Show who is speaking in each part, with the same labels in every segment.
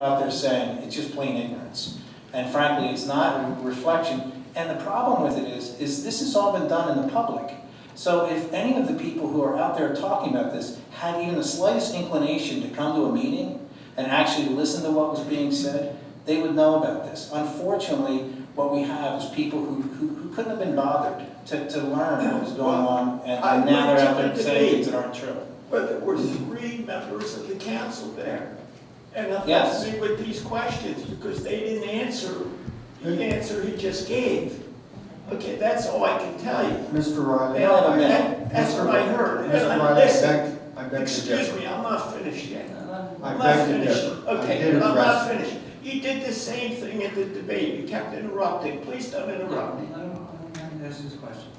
Speaker 1: out there saying it's just plain ignorance. And frankly, it's not a reflection. And the problem with it is this has all been done in the public. So if any of the people who are out there talking about this had even the slightest inclination to come to a meeting and actually listen to what was being said, they would know about this. Unfortunately, what we have is people who couldn't have been bothered to learn what was going on, and now they're out there saying things that aren't true.
Speaker 2: But there were 3 members of the council there. And that
Speaker 1: Yes.
Speaker 2: left me with these questions because they didn't answer the answer he just gave. Okay, that's all I can tell you.
Speaker 3: Mr. Riley,
Speaker 2: That's what I heard.
Speaker 3: Mr.
Speaker 2: And
Speaker 3: Riley,
Speaker 2: listen,
Speaker 3: I beg to
Speaker 2: excuse
Speaker 3: differ.
Speaker 2: me, I'm not finished yet.
Speaker 3: I
Speaker 2: I'm
Speaker 3: beg
Speaker 2: not
Speaker 3: to
Speaker 2: finished.
Speaker 3: differ. I
Speaker 2: Okay,
Speaker 3: did
Speaker 2: I'm not
Speaker 3: address it.
Speaker 2: finished. You did the same thing at the debate. You kept interrupting. Please don't interrupt me.
Speaker 4: That's his question.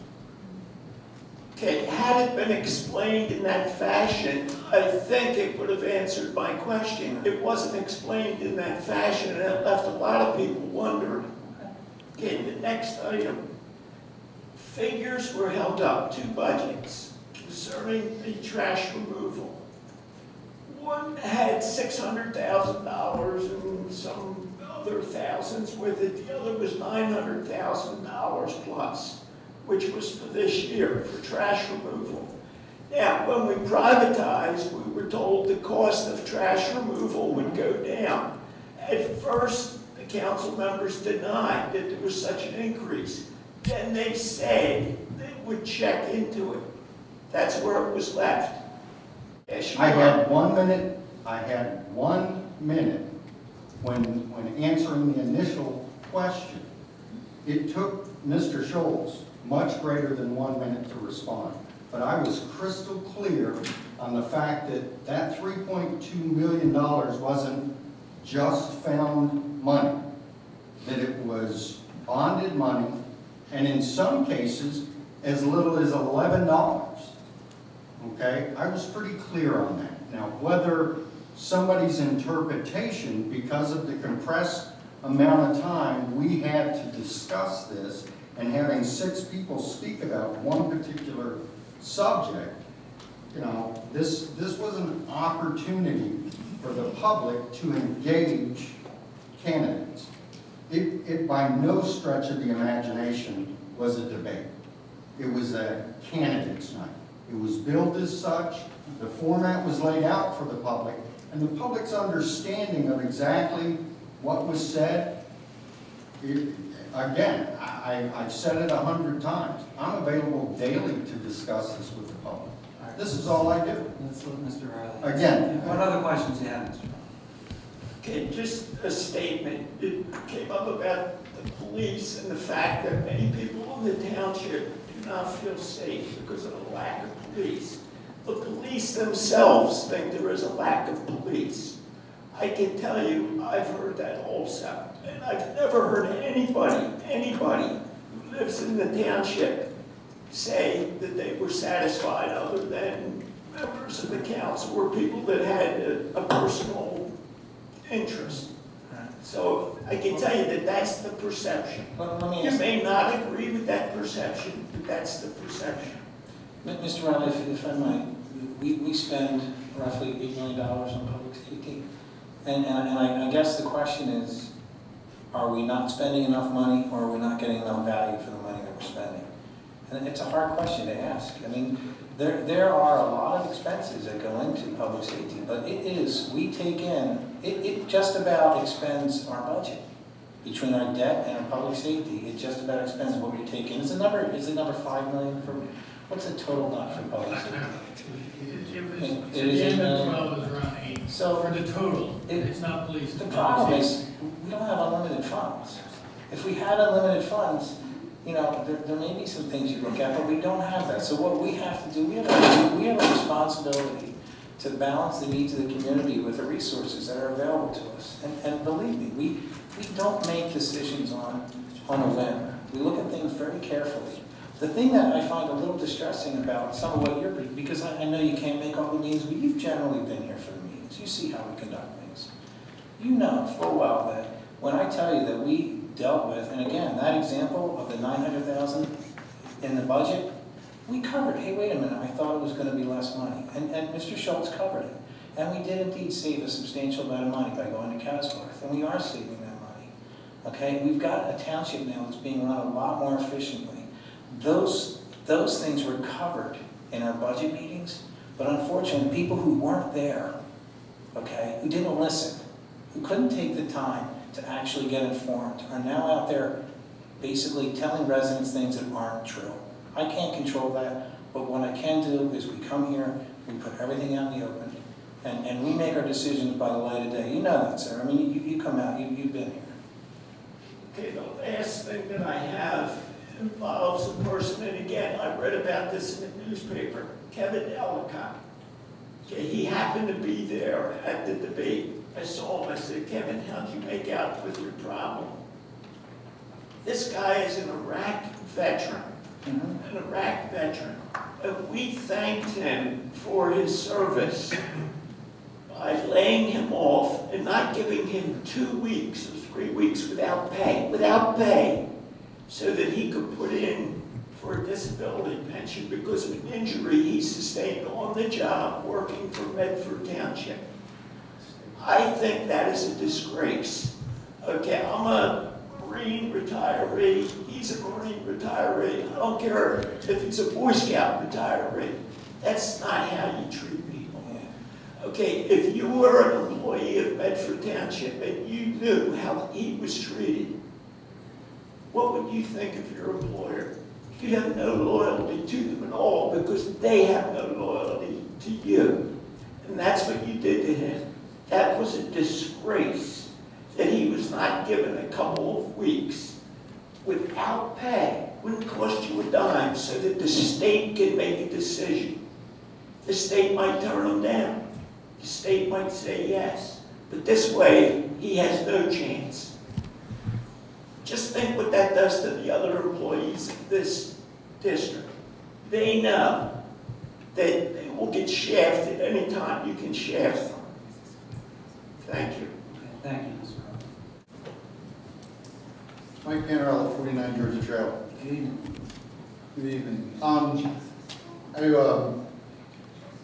Speaker 2: Okay, had it been explained in that fashion, I think it would have answered my question. It wasn't explained in that fashion, and it left a lot of people wondering. Okay, the next item. Figures were held up, 2 budgets concerning the trash removal. One had $600,000 and some other thousands with it. The other was $900,000 plus, which was for this year, for trash removal. Now, when we privatized, we were told the cost of trash removal would go down. At first, the council members denied that there was such an increase. Then they said they would check into it. That's where it was left. Yes, you
Speaker 3: I
Speaker 2: are.
Speaker 3: had 1 minute, when answering the initial question. It took Mr. Schultz much greater than 1 minute to respond. But I was crystal clear on the fact that that $3.2 million wasn't just found money, that it was bonded money, and in some cases, as little as $11. Okay, I was pretty clear on that. Now, whether somebody's interpretation, because of the compressed amount of time we had to discuss this, and having 6 people speak about one particular subject, you know, this was an opportunity for the public to engage candidates. It by no stretch of the imagination was a debate. It was a candidates night. It was billed as such, the format was laid out for the public, and the public's understanding of exactly what was said. Again, I've said it 100 times. I'm available daily to discuss this with the public. This is all I do.
Speaker 4: Let's let Mr. Riley.
Speaker 3: Again.
Speaker 4: What other questions do you have, Mr. Riley?
Speaker 2: Okay, just a statement. It came up about the police and the fact that many people in the township do not feel safe because of a lack of police. The police themselves think there is a lack of police. I can tell you, I've heard that also. And I've never heard anybody who lives in the township say that they were satisfied other than members of the council or people that had a personal interest. So I can tell you that that's the perception.
Speaker 1: Let me
Speaker 2: You
Speaker 1: ask,
Speaker 2: may not agree with that perception, but that's the perception.
Speaker 1: Mr. Riley, if I might, we spend roughly $8 million on public safety. And I guess the question is, are we not spending enough money, or are we not getting enough value for the money that we're spending? And it's a hard question to ask. I mean, there are a lot of expenses that go into public safety, but it just about expends our budget. Between our debt and our public safety, it just about expends what we take in. Is the number $5 million for, what's the total not for public safety?
Speaker 5: It is in the 12 is around 8.
Speaker 1: So
Speaker 5: For the total, it's not police.
Speaker 1: the problem is, we don't have unlimited funds. If we had unlimited funds, you know, there may be some things you look at, but we don't have that. So what we have to do, we have a responsibility to balance the needs of the community with the resources that are available to us. And believe me, we don't make decisions on a whim. We look at things very carefully. The thing that I find a little distressing about some of what you're, because I know you can't make all the meetings, but you've generally been here for the meetings. You see how we conduct things. You know full well that when I tell you that we dealt with, and again, that example of the $900,000 in the budget, we covered, hey, wait a minute, I thought it was going to be less money. And Mr. Schultz covered it. And we did indeed save a substantial amount of money by going to Casworth, and we are saving that money. Okay, we've got a township now that's being run a lot more efficiently. Those things were covered in our budget meetings, but unfortunately, people who weren't there, okay, who didn't listen, who couldn't take the time to actually get informed, are now out there basically telling residents things that aren't true. I can't control that, but what I can do is we come here, we put everything out in the open, and we make our decisions by the light of day. You know that, sir. I mean, you come out, you've been here.
Speaker 2: Okay, the last thing that I have involves a person, and again, I read about this in the newspaper, Kevin Ellicott. Okay, he happened to be there at the debate. I saw him, I said, Kevin, how'd you make out with your problem? This guy is an Iraq veteran, and we thanked him for his service by laying him off and not giving him 2 weeks or 3 weeks without pay, so that he could put in for a disability pension because of an injury he sustained on the job working for Medford Township. I think that is a disgrace. Okay, I'm a Marine retiree, he's a Marine retiree. I don't care if he's a Boy Scout retiree. That's not how you treat people. Okay, if you were an employee of Medford Township and you knew how he was treated, what would you think of your employer? You'd have no loyalty to them at all because they have no loyalty to you. And that's what you did to him. That was a disgrace that he was not given a couple of weeks without pay. Wouldn't cost you a dime so that the state can make a decision. The state might turn him down. The state might say yes. But this way, he has no chance. Just think what that does to the other employees of this district. They know that they will get shafted any time you can shaft them. Thank you.
Speaker 4: Okay, thank you, Mr. Rowley.
Speaker 6: Mike Panarello, 49 Georgia Trail.
Speaker 4: Good evening.
Speaker 6: Good evening.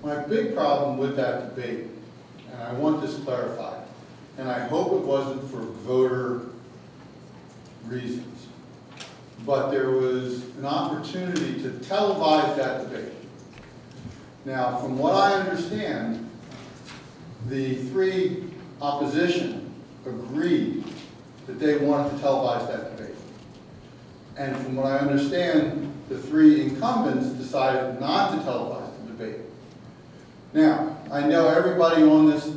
Speaker 6: My big problem with that debate, and I want this clarified, and I hope it wasn't for voter reasons, but there was an opportunity to televise that debate. Now, from what I understand, the three opposition agreed that they wanted to televise that debate. And from what I understand, the three incumbents decided not to televise the debate. Now, I know everybody on this,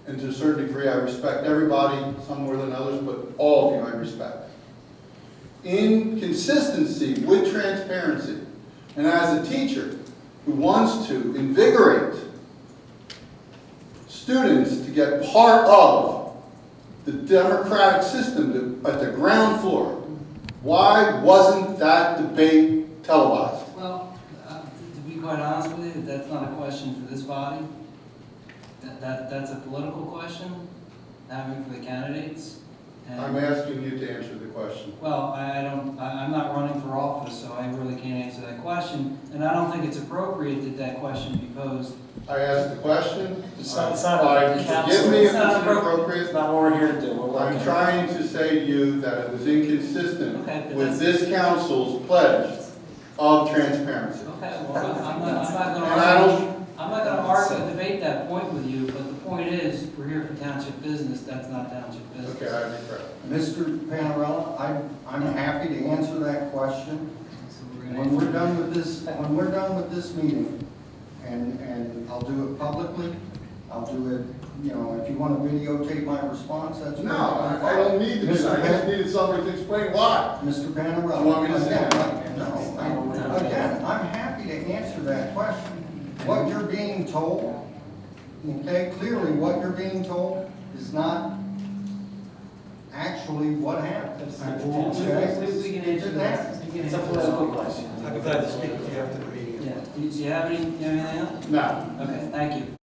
Speaker 6: and to a certain degree I respect everybody, some more than others, but all of you I respect. In consistency with transparency, and as a teacher who wants to invigorate students to get part of the democratic system at the ground floor, why wasn't that debate televised?
Speaker 4: Well, to be quite honest with you, that's not a question for this body. That's a political question, having for the candidates. And,
Speaker 6: I'm asking you to answer the question.
Speaker 4: well, I'm not running for office, so I really can't answer that question. And I don't think it's appropriate that that question be posed.
Speaker 6: I asked the question.
Speaker 1: It's not a council.
Speaker 6: Forgive me if
Speaker 4: It's
Speaker 6: it's
Speaker 4: not
Speaker 6: inappropriate.
Speaker 1: It's not what we're here to do. We're
Speaker 6: I'm
Speaker 1: working.
Speaker 6: trying to say to you that it was inconsistent
Speaker 4: Okay, but
Speaker 6: with this council's pledge of transparency.
Speaker 4: Okay, well, I'm
Speaker 6: And I
Speaker 4: not gonna argue and debate that point with you, but the point is, we're here for township business, that's not township business.
Speaker 6: Okay, I regret.
Speaker 3: Mr. Panarella, I'm happy to answer that question.
Speaker 4: So we're gonna
Speaker 3: When we're done with this meeting, and I'll do it publicly, I'll do it, if you want to videotape my response, that's
Speaker 6: No, I don't need to do that. I just needed somebody to explain why.
Speaker 3: Mr. Panarella.
Speaker 6: You want me to say it?
Speaker 3: Again, I'm happy to answer that question. What you're being told, okay, clearly what you're being told is not actually what happened. Okay?
Speaker 4: We can answer that.
Speaker 1: It's a political question.
Speaker 5: I'd be glad to speak with you after the meeting.
Speaker 4: Yeah, do you have anything else?
Speaker 6: No.
Speaker 4: Okay, thank you.